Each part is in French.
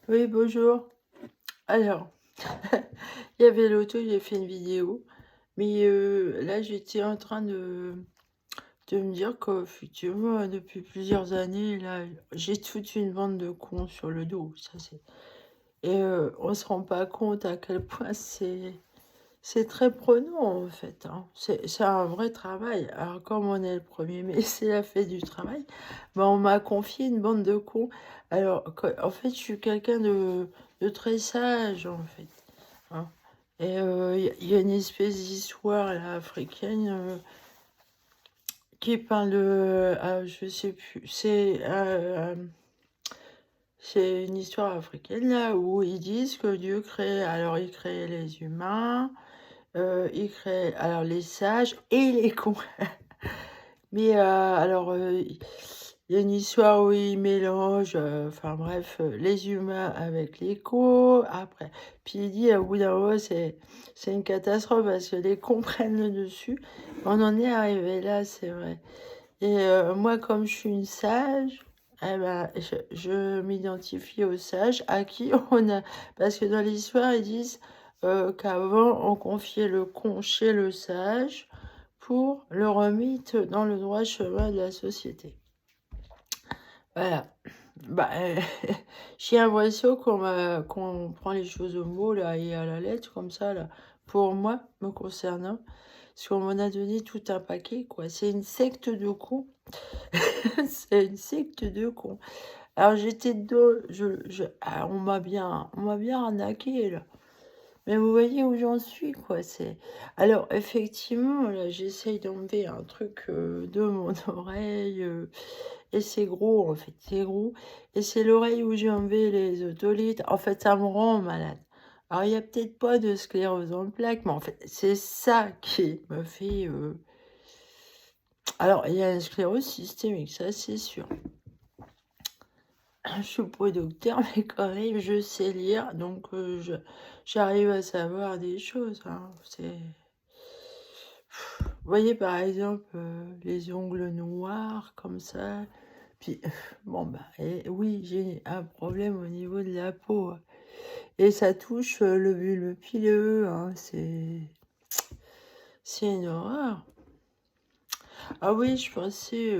Oui, bonjour. Alors, il y avait l'auto, j'ai fait une vidéo, mais là, j'étais en train de me dire qu'effectivement, depuis plusieurs années, là, j'ai toute une bande de cons sur le dos. Ça, c'est... Et on se rend pas compte à quel point c'est très prenant, en fait, hein. C'est un vrai travail. Alors, comme on est le 1er mai, c'est la fête du travail, ben, on m'a confié une bande de cons. Alors, en fait, je suis quelqu'un de très sage, en fait, hein. Et il y a une espèce d'histoire là, africaine qui parle de... je sais plus, c'est une histoire africaine là où ils disent que Dieu crée... Alors, il crée les humains, il crée alors les sages et les cons. Mais alors, il y a une histoire où ils mélangent, enfin bref, les humains avec les cons. Après, puis il dit, au bout d'un moment, c'est une catastrophe parce que les cons prennent le dessus. On en est arrivé là, c'est vrai. Et moi, comme je suis une sage, eh ben, je m'identifie aux sages à qui on a... Parce que dans l'histoire, ils disent qu'avant, on confiait le con chez le sage pour le remettre dans le droit chemin de la société. Voilà. Bah, j'ai l'impression qu'on prend les choses au mot là et à la lettre comme ça là. Pour moi, me concernant, parce qu'on m'en a donné tout un paquet quoi. C'est une secte de cons. C'est une secte de cons. Alors j'étais dedans, on m'a bien arnaqué là. Mais vous voyez où j'en suis, quoi. C'est... Alors, effectivement, là, j'essaye d'enlever un truc de mon oreille. Et c'est gros, en fait, c'est gros. Et c'est l'oreille où j'ai enlevé les otolithes. En fait, ça me rend malade. Alors, il n'y a peut-être pas de sclérose en plaques, mais en fait, c'est ça qui me fait... Alors, il y a une sclérose systémique, ça, c'est sûr. Je suis pas docteur, mais quand même, je sais lire. Donc, j'arrive à savoir des choses, hein. C'est... Vous voyez, par exemple, les ongles noirs comme ça. Puis, bon, bah, et oui, j'ai un problème au niveau de la peau. Et ça touche le bulbe pileux, hein, c'est une horreur. Ah oui, je pensais,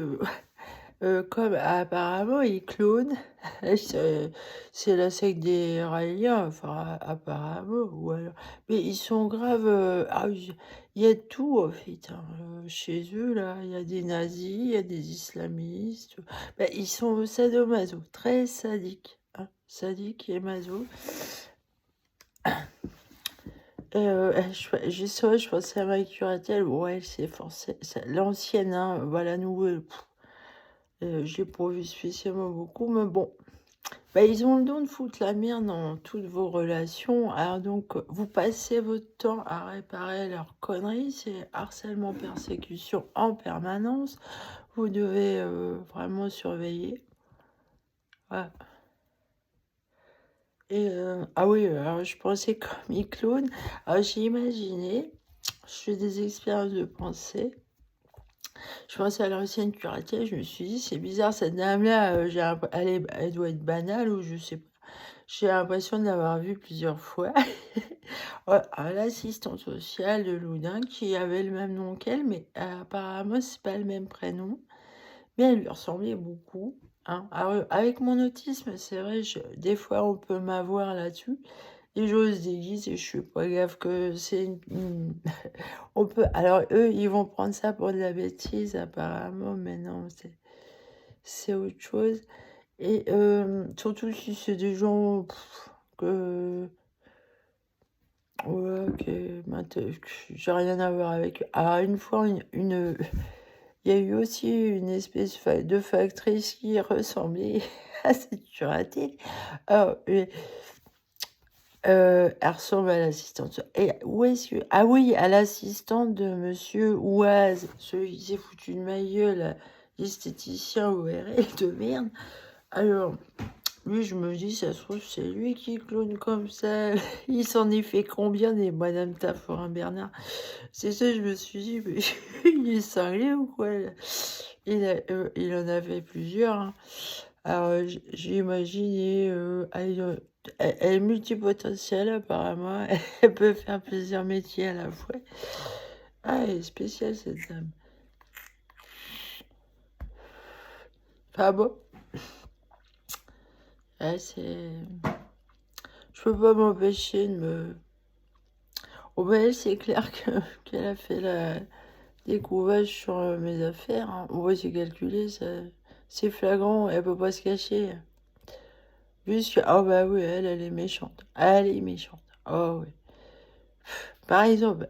comme apparemment ils clonent, c'est la secte des Raéliens, enfin apparemment, ou alors... Mais ils sont graves, ah oui, il y a tout en fait, hein, chez eux là, il y a des nazis, il y a des islamistes, bah, ils sont sadomaso, très sadiques, hein, sadiques et maso. Je pensais à Marie Curatel, ouais, c'est forcé, l'ancienne, hein, voilà, nouvelle. J'ai pas vu spécialement beaucoup, mais bon. Bah, ils ont le don de foutre la merde dans toutes vos relations. Alors donc, vous passez votre temps à réparer leurs conneries. C'est harcèlement, persécution en permanence. Vous devez vraiment surveiller. Ouais. Et ah oui, alors je pensais comme ils clonent. Alors j'ai imaginé, je fais des expériences de pensée. Je pensais à l'ancienne curatelle, je me suis dit, c'est bizarre, cette dame-là, elle doit être banale ou je sais pas. J'ai l'impression de l'avoir vue plusieurs fois. Ouais, à l'assistante sociale de Loudun qui avait le même nom qu'elle, mais apparemment, c'est pas le même prénom. Mais elle lui ressemblait beaucoup, hein. Alors, avec mon autisme, c'est vrai, des fois, on peut m'avoir là-dessus. Et j'ose déguiser, je suis pas gaffe que c'est on peut... Alors, eux, ils vont prendre ça pour de la bêtise, apparemment, mais non, c'est autre chose. Et surtout si c'est des gens que... Ouais, j'ai rien à voir avec eux. Alors, une fois, il y a eu aussi une espèce de factrice qui ressemblait à cette curatelle. Alors, elle ressemble à l'assistante. Et où est-ce que... Ah oui, à l'assistante de Monsieur Oise, celui qui s'est foutu de ma gueule, l'esthéticien ORL de merde. Alors, lui, je me dis, ça se trouve, c'est lui qui clone comme ça. Il s'en est fait combien des Madame Taforin Bernard? C'est ça, je me suis dit, mais il est cinglé ou quoi là il en a fait plusieurs, hein. Alors, j'ai imaginé, elle est multipotentielle apparemment, elle peut faire plusieurs métiers à la fois. Ah, elle est spéciale cette dame. Enfin bon, ouais, c'est... Je peux pas m'empêcher de me... Oh ben elle, c'est clair qu'elle a fait la découverte sur mes affaires. Hein. On voit c'est calculé, c'est flagrant, elle peut pas se cacher. Juste que... Oh bah oui, elle est méchante. Elle est méchante. Oh oui. Par exemple,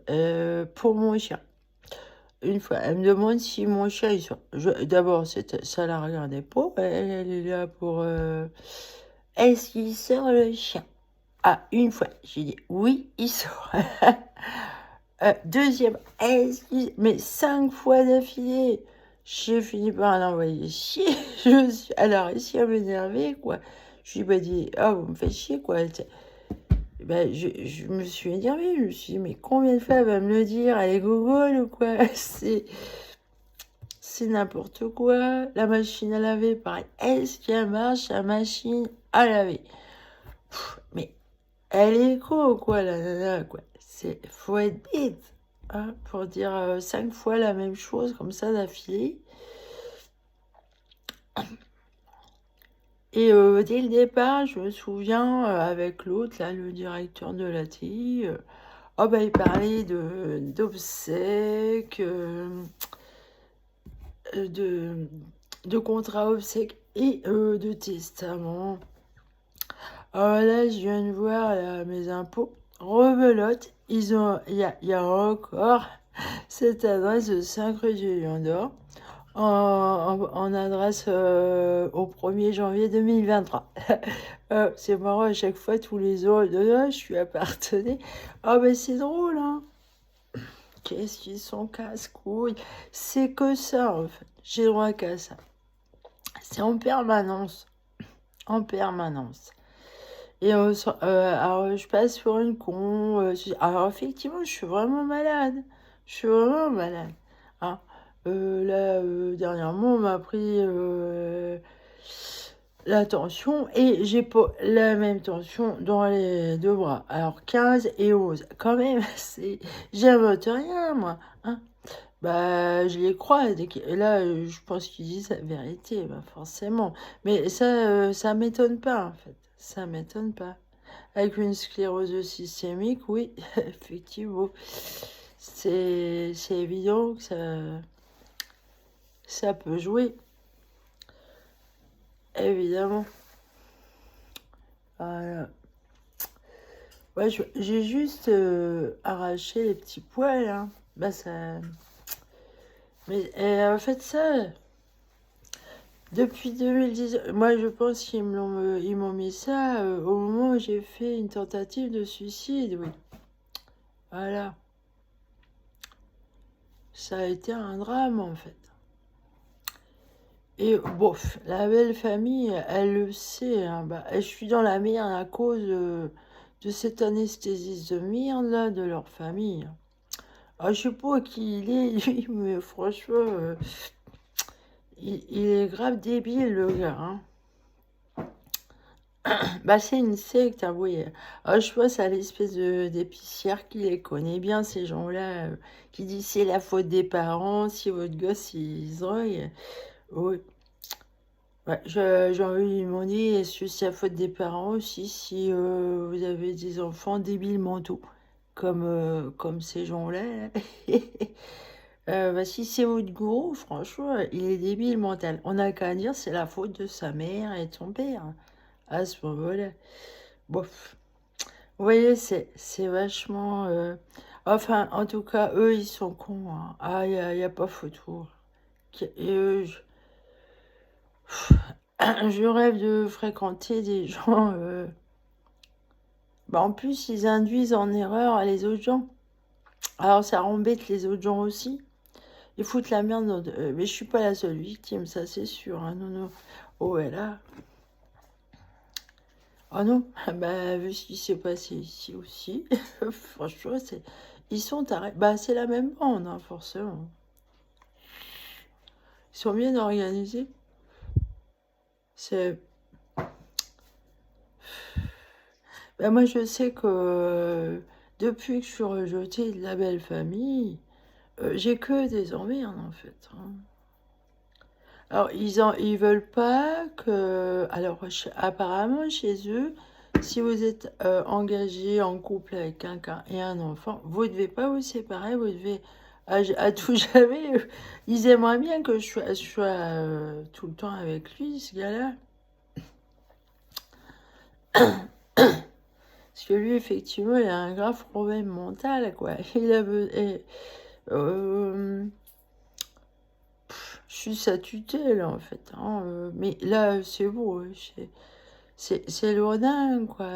pour mon chien. Une fois, elle me demande si mon chien il sort. D'abord, ça la regardait pas. Elle est là pour... Est-ce qu'il sort le chien? Ah, une fois, j'ai dit oui, il sort. Deuxième, mais 5 fois d'affilée, j'ai fini par l'envoyer chier. Elle a réussi à m'énerver, quoi. Je lui ai pas dit, ah, vous me faites chier, quoi. Ben, je me suis énervée, je me suis dit, mais combien de fois elle va me le dire? Elle est gogole ou quoi? C'est n'importe quoi. La machine à laver, pareil. Est-ce qu'elle marche, la machine à laver? Mais elle est con, quoi, la nana, quoi. Faut être bête, hein, pour dire 5 fois la même chose, comme ça, d'affilée. Et dès le départ, je me souviens, avec l'autre, là, le directeur de l'ATI, oh, bah, il parlait d'obsèques, de, de contrat obsèques et de testament. Alors là, je viens de voir là, mes impôts. Rebelote, il y a encore cette adresse de 5 rue du Lion d'Or en adresse au 1er janvier 2023. C'est marrant, à chaque fois, tous les ans, je suis appartenée. Ah, ben c'est drôle, hein. Qu'est-ce qu'ils sont casse-couilles. C'est que ça, en fait. J'ai droit qu'à ça. C'est en permanence. En permanence. Et alors, je passe pour une con. Alors, effectivement, je suis vraiment malade. Je suis vraiment malade. Hein. Là, dernièrement, on m'a pris la tension et j'ai pas la même tension dans les deux bras. Alors, 15 et 11. Quand même, j'invente rien, moi. Hein. Bah, je les crois. Et là, je pense qu'ils disent la vérité, bah, forcément. Mais ça m'étonne pas, en fait. Ça m'étonne pas. Avec une sclérose systémique, oui, effectivement. C'est évident que ça peut jouer. Évidemment. Voilà. Ouais, j'ai juste arraché les petits poils, hein. Bah, ça... Mais en fait, ça... Depuis 2010, moi je pense ils m'ont mis ça au moment où j'ai fait une tentative de suicide, oui. Voilà. Ça a été un drame en fait. Et bof, la belle famille, elle le sait. Hein, bah, je suis dans la merde à cause de cette anesthésiste de merde là, de leur famille. Ah, je sais pas qui il est, lui, mais franchement, il est grave débile le gars. Hein. Bah, c'est une secte, ah oui. Je pense à l'espèce d'épicière qui les connaît bien, ces gens-là, qui disent c'est la faute des parents, si votre gosse il se drogue. Oui. Ouais, j'ai envie de lui demander, est-ce que c'est la faute des parents aussi si vous avez des enfants débiles mentaux, comme ces gens-là. Là. Bah, si c'est votre gourou, franchement, il est débile mental. On n'a qu'à dire c'est la faute de sa mère et de son père, hein, à ce moment-là. Bof. Vous voyez, c'est vachement... Enfin, en tout cas, eux, ils sont cons. Hein. Ah, y a pas photo. Et je rêve de fréquenter des gens... Bah, en plus, ils induisent en erreur les autres gens. Alors, ça embête les autres gens aussi. Ils foutent la merde. Mais je suis pas la seule victime, ça c'est sûr. Hein. Non, non. Oh, ouais, là... Oh non, bah, vu ce qui s'est passé ici aussi, franchement, ils sont tarés. Bah, c'est la même bande, hein, forcément. Ils sont bien organisés. C'est... Ben, moi, je sais que depuis que je suis rejetée de la belle famille, j'ai que des emmerdes, en fait. Hein. Alors, ils veulent pas que... Alors, apparemment, chez eux, si vous êtes engagé en couple avec quelqu'un et un enfant, vous ne devez pas vous séparer, vous devez à tout jamais. Ils aimeraient bien que je sois tout le temps avec lui, ce gars-là. Parce que lui, effectivement, il a un grave problème mental, quoi. Euh, je suis sa tutelle, en fait. Hein, mais là, c'est beau. C'est lourdin, quoi.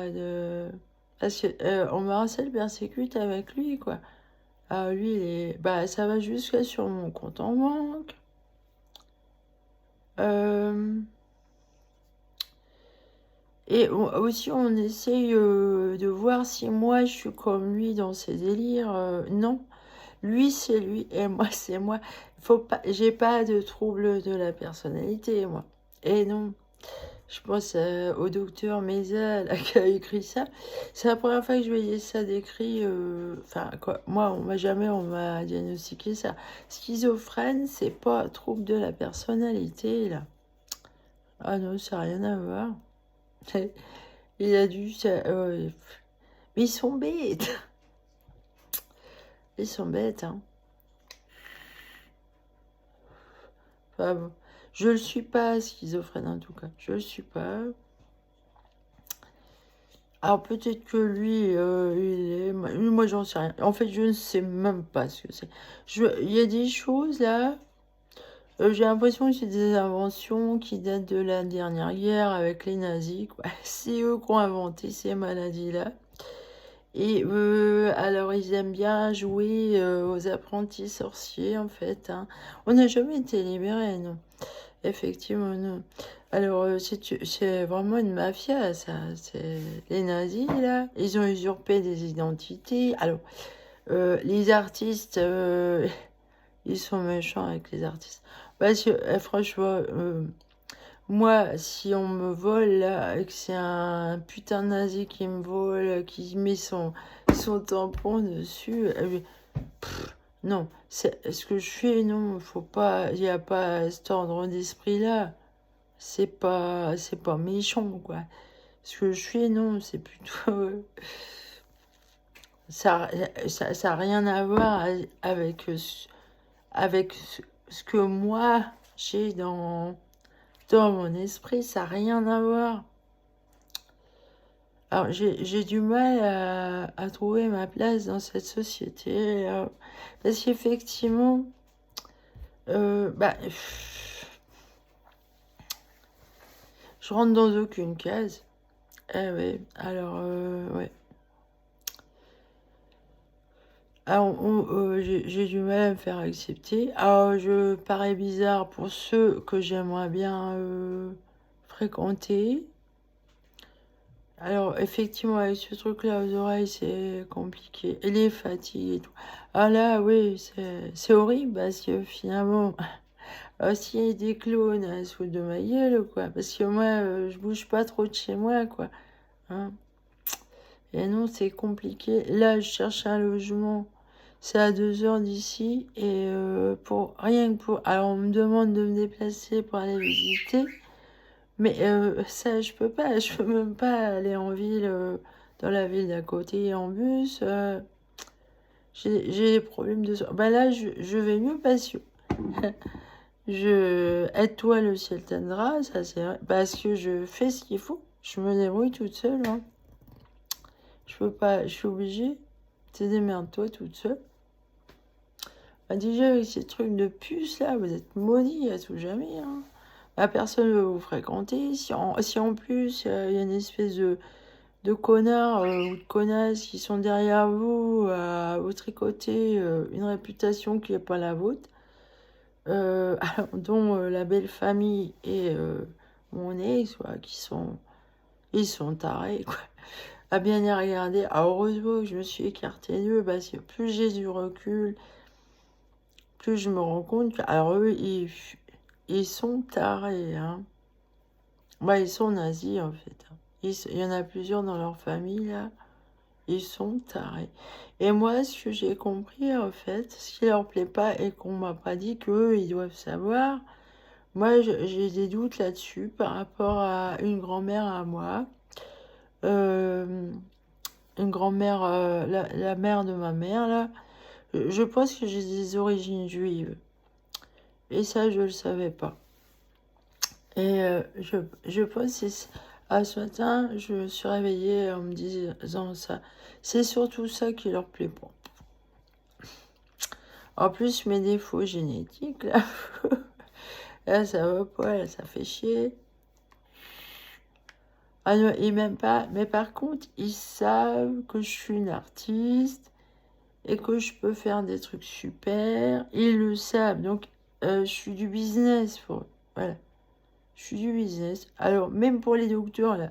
Parce que on me harcèle, persécute avec lui, quoi. Ah, lui, bah, ça va jusqu'à sur mon compte en banque. Euh, Et aussi, on essaye de voir si moi, je suis comme lui dans ses délires. Non, lui, c'est lui et moi, c'est moi. Faut pas, j'ai pas de trouble de la personnalité, moi. Et non, je pense au docteur Méza, là, qui a écrit ça. C'est la première fois que je voyais ça décrit. Enfin, quoi, moi, on m'a diagnostiqué ça. Schizophrène, c'est pas trouble de la personnalité, là. Ah non, ça n'a rien à voir. Il a dû... Mais ils sont bêtes. Ils sont bêtes, hein. Enfin, bon. Je le suis pas, schizophrène, en tout cas. Je le suis pas. Alors, peut-être que lui, il est... Moi, j'en sais rien. En fait, je ne sais même pas ce que c'est. Il y a des choses, là... j'ai l'impression que c'est des inventions qui datent de la dernière guerre avec les nazis, quoi. C'est eux qui ont inventé ces maladies-là. Et alors, ils aiment bien jouer aux apprentis sorciers, en fait. Hein. On n'a jamais été libérés, non. Effectivement, non. Alors, c'est vraiment une mafia, ça. C'est les nazis, là. Ils ont usurpé des identités. Alors, les artistes, ils sont méchants avec les artistes. Parce que, franchement, moi, si on me vole là, et que c'est un putain de nazi qui me vole, qui met son tampon dessus, non, c'est ce que je fais, non, faut pas, il n'y a pas cet ordre d'esprit-là. C'est pas méchant, quoi. Ce que je fais, non, c'est plutôt, ça, ça a rien à voir avec, avec ce que moi j'ai dans mon esprit, ça n'a rien à voir. Alors, j'ai du mal à trouver ma place dans cette société. Parce qu'effectivement, bah, je rentre dans aucune case. Eh ouais, alors, ouais. Alors, j'ai du mal à me faire accepter. Alors, je parais bizarre pour ceux que j'aimerais bien fréquenter. Alors, effectivement, avec ce truc-là aux oreilles, c'est compliqué. Et les fatigues et tout. Ah là, oui, c'est horrible parce que finalement, s'il y a des clones à se foutre de ma gueule, quoi. Parce que moi, je bouge pas trop de chez moi, quoi. Hein. Et non, c'est compliqué. Là, je cherche un logement. C'est à 2 heures d'ici. Et pour rien que pour. Alors, on me demande de me déplacer pour aller visiter. Mais ça, je peux pas. Je peux même pas aller en ville, dans la ville d'à côté en bus. J'ai des problèmes de... Bah là, je vais mieux parce que... Aide-toi, le ciel t'aidera, ça c'est vrai. Parce que je fais ce qu'il faut. Je me débrouille toute seule. Hein. Je peux pas... Je suis obligée. Tu démerdes-toi toute seule. Bah déjà, avec ces trucs de puce là, vous êtes maudits à tout jamais. Hein. Bah, personne ne veut vous fréquenter. Si en plus, il y a une espèce de connards ou de connasses qui sont derrière vous à vous tricoter une réputation qui n'est pas la vôtre, alors, dont la belle famille et mon ex, quoi, ils sont tarés, quoi. À bien y regarder. Ah, heureusement que je me suis écartée d'eux, parce que plus j'ai du recul, plus je me rends compte que, alors eux, ils sont tarés, hein. Bah, ils sont nazis, en fait. Il y en a plusieurs dans leur famille, là. Ils sont tarés. Et moi, ce que j'ai compris, en fait, ce qui leur plaît pas et qu'on m'a pas dit qu'eux, ils doivent savoir, moi, j'ai des doutes là-dessus par rapport à une grand-mère à moi. Euh, une grand-mère, la mère de ma mère, là. Je pense que j'ai des origines juives. Et ça, je le savais pas. Et je pense que ce matin, je me suis réveillée en me disant ça. C'est surtout ça qui leur plaît pas. En plus, mes défauts génétiques, là, là ça va pas, là, ça fait chier. Ah non, et même pas. Mais par contre, ils savent que je suis une artiste et que je peux faire des trucs super. Ils le savent. Donc, je suis du business pour eux. Voilà. Je suis du business. Alors, même pour les docteurs, là,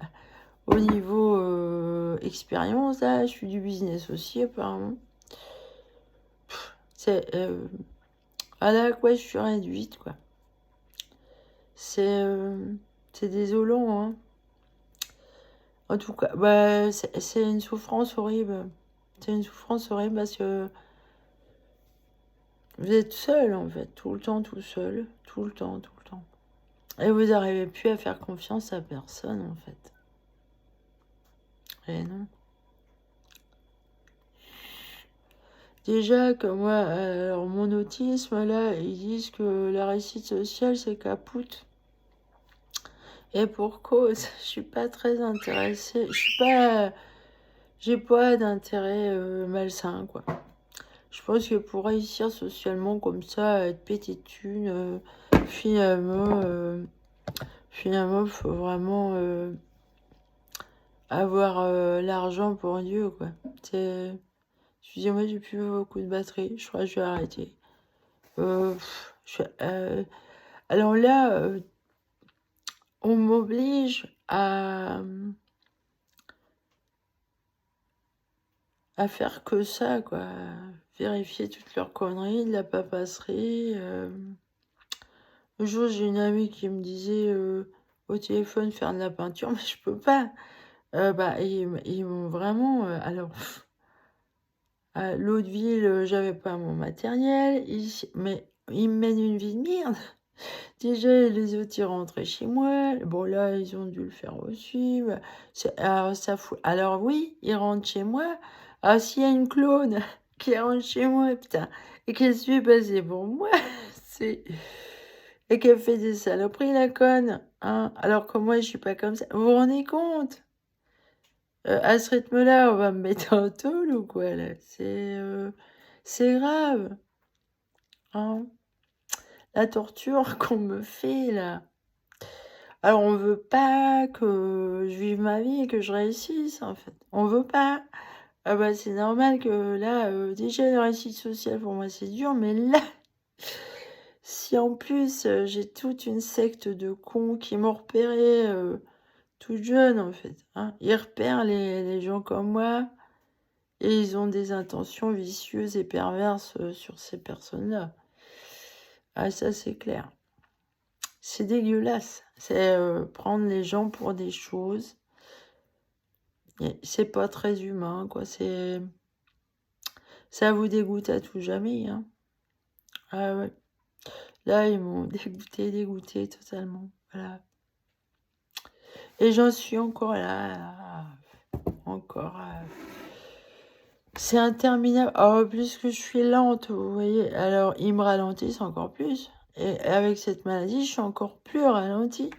au niveau expérience, là, je suis du business aussi, apparemment. C'est à la quoi je suis réduite, quoi. C'est c'est désolant, hein. En tout cas, bah, c'est une souffrance horrible. C'est une souffrance horrible parce que vous êtes seul, en fait, tout le temps, tout seul, tout le temps, tout le temps. Et vous n'arrivez plus à faire confiance à personne, en fait. Et non. Déjà que moi, alors mon autisme, là, ils disent que la réussite sociale, c'est capoute. Et pour cause, je suis pas très intéressée. J'ai pas d'intérêt malsain, quoi. Je pense que pour réussir socialement comme ça, être pété de thunes, finalement, finalement, faut vraiment avoir l'argent pour Dieu, quoi. C'est... Excusez-moi, j'ai plus beaucoup de batterie. Je crois que je vais arrêter. Alors là, on m'oblige à faire que ça, quoi. Vérifier toutes leurs conneries, de la papasserie. Un jour, j'ai une amie qui me disait au téléphone faire de la peinture, mais je peux pas. Bah, ils m'ont vraiment. Alors, à l'autre ville, j'avais pas mon matériel, mais ils me mènent une vie de merde. Déjà, les autres, ils rentraient chez moi. Bon, là, ils ont dû le faire aussi. Bah, alors, ça fout. Alors, oui, ils rentrent chez moi. Ah, s'il y a une clone qui rentre chez moi, putain, et qu'elle se fait passer pour moi, c'est. Et qu'elle fait des saloperies, la conne. Hein, alors que moi, je suis pas comme ça. Vous vous rendez compte? À ce rythme-là, on va me mettre en tôle ou quoi, là? C'est grave. Hein, la torture qu'on me fait, là. Alors, on veut pas que je vive ma vie et que je réussisse, en fait. On veut pas. Ah bah, c'est normal que là, déjà, la réussite sociale, pour moi, c'est dur, mais là, si en plus, j'ai toute une secte de cons qui m'ont repéré toute jeune, en fait. Hein. Ils repèrent les gens comme moi et ils ont des intentions vicieuses et perverses sur ces personnes-là. Ah, ça, c'est clair. C'est dégueulasse. C'est prendre les gens pour des choses. Et c'est pas très humain, quoi. Ça vous dégoûte à tout jamais, hein. Ah ouais. Là, ils m'ont dégoûté totalement. Voilà. Et j'en suis encore là. Encore. C'est interminable. Oh, plus que je suis lente, vous voyez. Alors, ils me ralentissent encore plus. Et avec cette maladie, je suis encore plus ralentie.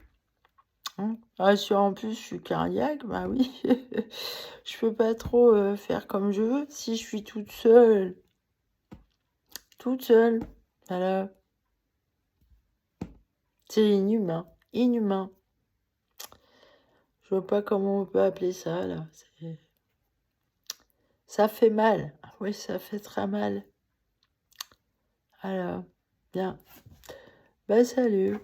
Hein. Ah, en plus, je suis cardiaque, bah oui. Je peux pas trop faire comme je veux si je suis toute seule. Toute seule. Voilà. C'est inhumain. Inhumain. Je vois pas comment on peut appeler ça, là. Ça fait mal. Oui, ça fait très mal. Alors, bien. Bah, salut.